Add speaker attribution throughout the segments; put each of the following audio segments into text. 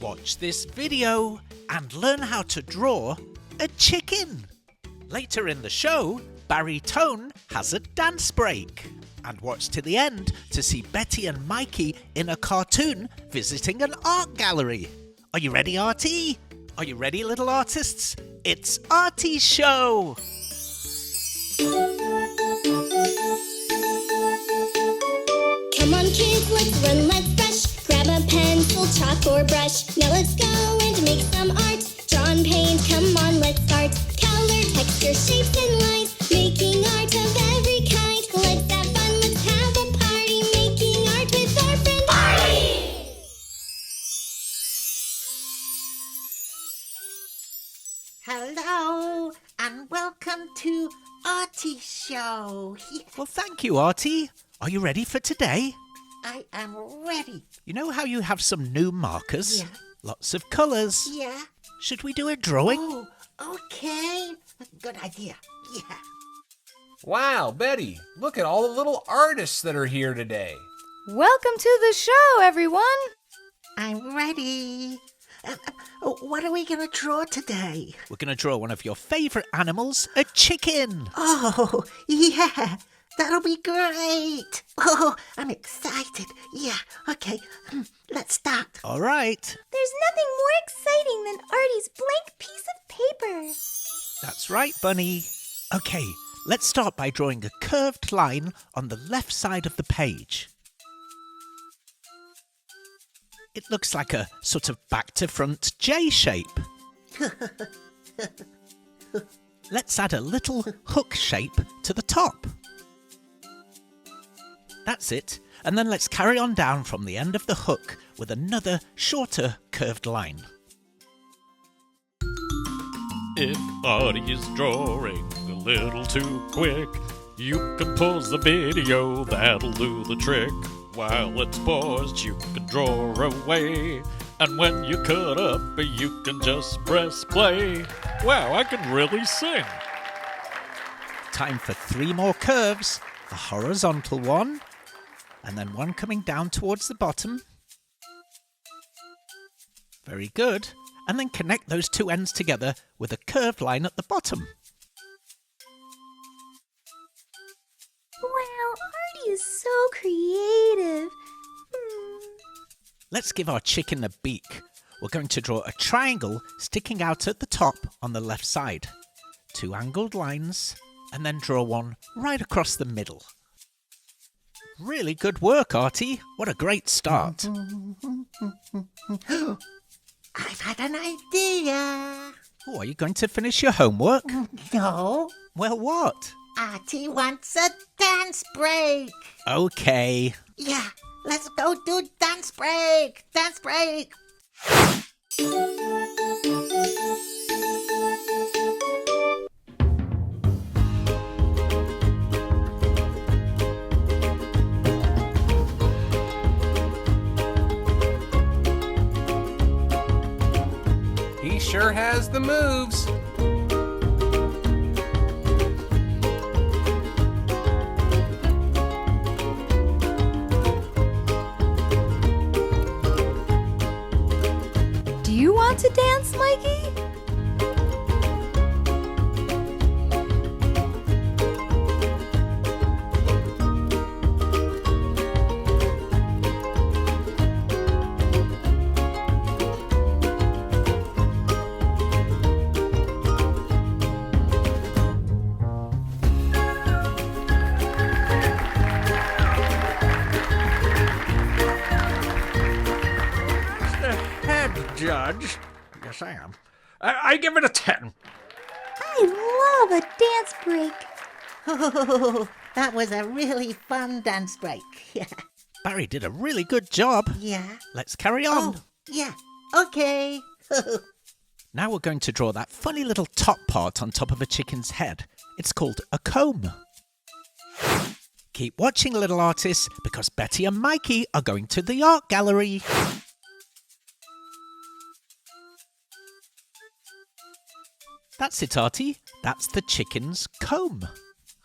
Speaker 1: Watch this video and learn how to draw a chicken. Later in the show, Barry Tone has a dance break. And watch to the end to see Betty and Mikey in a cartoon visiting an art gallery. Are you ready, Artie? Are you ready, little artists? It's Artie's show!
Speaker 2: Come on kids, let's run, let's brush. Grab a pencil, chalk or brush. Now let's go and make some art. Draw and paint, come on, let's start. Color, texture, shapes and lines. Making art of every kind. Let's have fun, let's have a party. Making art with our friend Artie!
Speaker 3: Hello, and welcome to Artie's show.
Speaker 1: Well, thank you, Artie. Are you ready for today?
Speaker 3: I am ready.
Speaker 1: You know how you have some new markers?
Speaker 3: Yeah.
Speaker 1: Lots of colours.
Speaker 3: Yeah.
Speaker 1: Should we do a drawing?
Speaker 3: Oh, okay. Good idea. Yeah.
Speaker 4: Wow, Betty, look at all the little artists that are here today.
Speaker 5: Welcome to the show, everyone!
Speaker 3: I'm ready. What are we going to draw today?
Speaker 1: We're going to draw one of your favourite animals, a chicken.
Speaker 3: Oh, yeah. That'll be great. Oh, I'm excited. Yeah, okay. Let's start.
Speaker 1: All right.
Speaker 2: There's nothing more exciting than Artie's blank piece of paper.
Speaker 1: That's right, Bunny. Okay, let's start by drawing a curved line on the left side of the page. It looks like a sort of back-to-front J shape. Let's add a little hook shape to the top. That's it. And then let's carry on down from the end of the hook with another shorter curved line.
Speaker 6: If Artie is drawing a little too quick, you can pause the video, that'll do the trick. While it's paused, you can draw away, and when you cut up, you can just press play. Wow, I can really sing.
Speaker 1: Time for 3 more curves. A horizontal one, and then one coming down towards the bottom. Very good. And then connect those 2 ends together with a curved line at the bottom.
Speaker 2: Wow, Artie is so creative.
Speaker 1: Let's give our chicken a beak. We're going to draw a triangle sticking out at the top on the left side. 2 angled lines, and then draw one right across the middle. Really good work, Artie. What a great start.
Speaker 3: I've had an idea.
Speaker 1: Oh, are you going to finish your homework?
Speaker 3: No,
Speaker 1: Well, what?
Speaker 3: Artie wants a dance break.
Speaker 1: Okay.
Speaker 3: Yeah, let's go do dance break. Dance break.
Speaker 4: He sure has the moves.
Speaker 5: Do you want to dance, Mikey?
Speaker 7: Judge. Yes, I am. I give it a 10.
Speaker 2: I love a dance break.
Speaker 3: Oh, that was a really fun dance break. Yeah.
Speaker 1: Barry did a really good job.
Speaker 3: Yeah.
Speaker 1: Let's carry on.
Speaker 3: Oh, yeah. Okay.
Speaker 1: Now we're going to draw that funny little top part on top of a chicken's head. It's called a comb. Keep watching, little artists, because Betty and Mikey are going to the art gallery. That's it, Artie. That's the chicken's comb.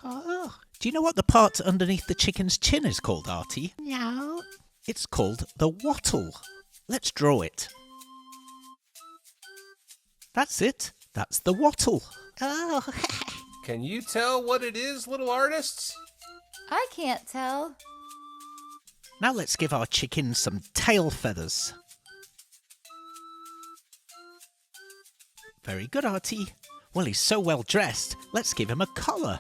Speaker 1: Oh, do you know what the part underneath the chicken's chin is called, Artie?
Speaker 3: No.
Speaker 1: It's called the wattle. Let's draw it. That's it. That's the wattle.
Speaker 3: Oh,
Speaker 4: Can you tell what it is, little artists?
Speaker 5: I can't tell.
Speaker 1: Now let's give our chicken some tail feathers. Very good, Artie. Well, he's so well dressed, let's give him a collar.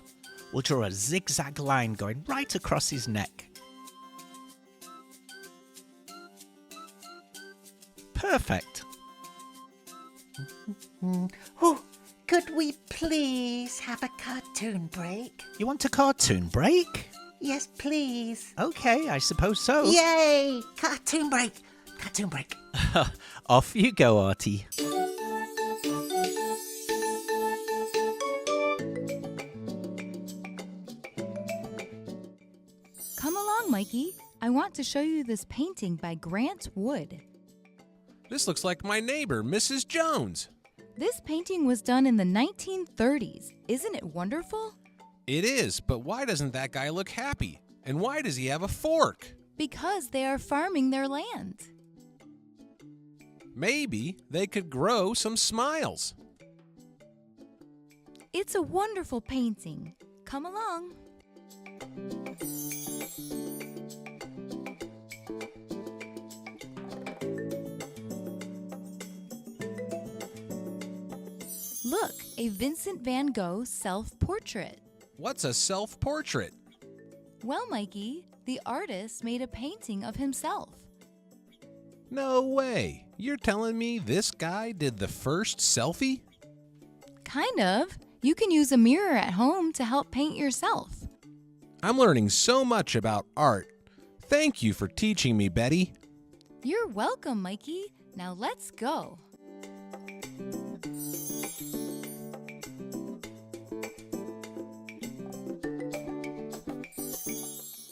Speaker 1: We'll draw a zigzag line going right across his neck. Perfect.
Speaker 3: oh, could we please have a cartoon break?
Speaker 1: You want a cartoon break?
Speaker 3: Yes, please.
Speaker 1: Okay, I suppose so.
Speaker 3: Yay! Cartoon break. Cartoon break.
Speaker 1: Off you go, Artie.
Speaker 5: Come along, Mikey. I want to show you this painting by Grant Wood.
Speaker 4: This looks like my neighbor, Mrs. Jones.
Speaker 5: This painting was done in the 1930s. Isn't it wonderful?
Speaker 4: It is, but why doesn't that guy look happy? And why does he have a fork?
Speaker 5: Because they are farming their land.
Speaker 4: Maybe they could grow some smiles.
Speaker 5: It's a wonderful painting. Come along. Look, a Vincent van Gogh self-portrait.
Speaker 4: What's a self-portrait?
Speaker 5: Well, Mikey, the artist made a painting of himself.
Speaker 4: No way. You're telling me this guy did the first selfie?
Speaker 5: Kind of. You can use a mirror at home to help paint yourself.
Speaker 4: I'm learning so much about art. Thank you for teaching me, Betty.
Speaker 5: You're welcome, Mikey. Now let's go.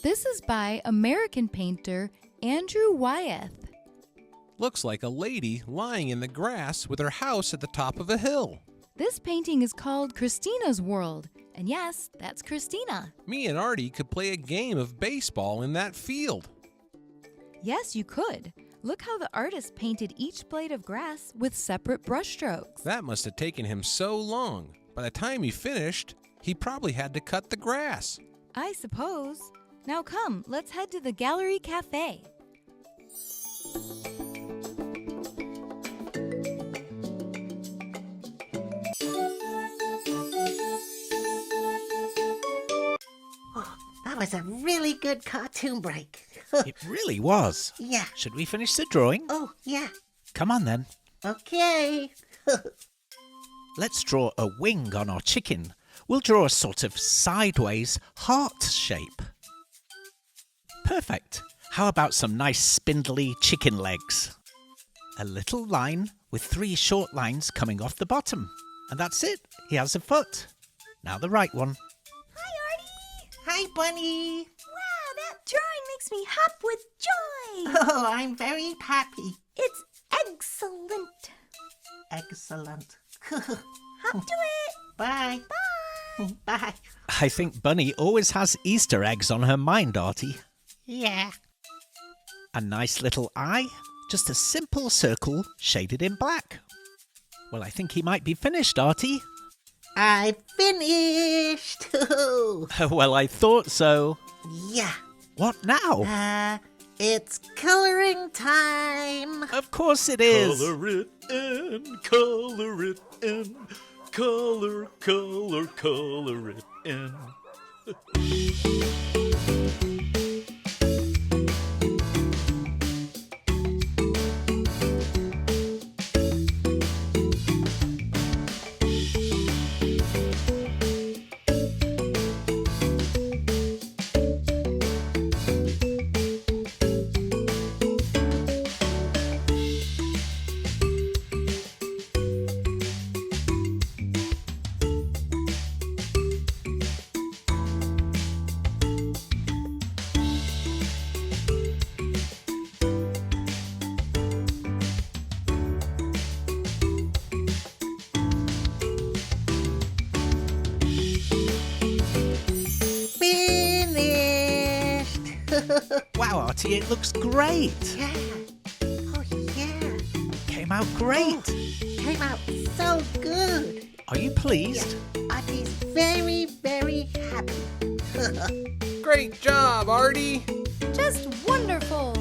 Speaker 5: This is by American painter Andrew Wyeth.
Speaker 4: Looks like a lady lying in the grass with her house at the top of a hill.
Speaker 5: This painting is called Christina's World. And yes, that's Christina.
Speaker 4: Me and Artie could play a game of baseball in that field.
Speaker 5: Yes, you could. Look how the artist painted each blade of grass with separate brushstrokes.
Speaker 4: That must have taken him so long. By the time he finished, he probably had to cut the grass.
Speaker 5: I suppose. Now come, let's head to the Gallery Cafe.
Speaker 3: Oh, that was a really good cartoon break.
Speaker 1: It really was.
Speaker 3: Yeah.
Speaker 1: Should we finish the drawing?
Speaker 3: Oh, yeah.
Speaker 1: Come on then.
Speaker 3: Okay.
Speaker 1: Let's draw a wing on our chicken. We'll draw a sort of sideways heart shape. Perfect. How about some nice spindly chicken legs? A little line with 3 short lines coming off the bottom. And that's it. He has a foot. Now the right one.
Speaker 8: Hi, Artie!
Speaker 3: Hi, Bunny.
Speaker 8: Wow, that drawing makes me hop with joy!
Speaker 3: Oh, I'm very happy.
Speaker 8: It's excellent!
Speaker 3: Excellent.
Speaker 8: Hop to it!
Speaker 3: Bye.
Speaker 8: Bye!
Speaker 3: Bye.
Speaker 1: I think Bunny always has Easter eggs on her mind, Artie.
Speaker 3: Yeah.
Speaker 1: A nice little eye. Just a simple circle shaded in black. Well, I think he might be finished, Artie.
Speaker 3: I finished.
Speaker 1: Well, I thought so.
Speaker 3: Yeah.
Speaker 1: What now?
Speaker 3: It's coloring time.
Speaker 1: Of course it is.
Speaker 6: Color it in, color it in, color, color, color it in.
Speaker 1: Wow, Artie, it looks great.
Speaker 3: Yeah. Oh, yeah.
Speaker 1: Came out great.
Speaker 3: came out so good.
Speaker 1: Are you pleased?
Speaker 3: Artie's very, very happy.
Speaker 4: Great job, Artie!
Speaker 5: Just wonderful.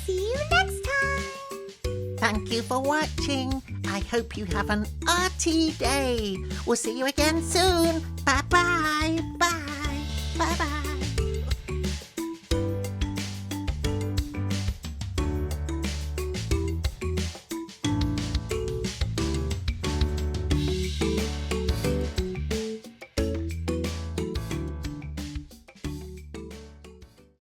Speaker 8: See you next time.
Speaker 3: Thank you for watching. I hope you have an Artie day. We'll see you again soon. Bye-bye. Bye. Bye-bye.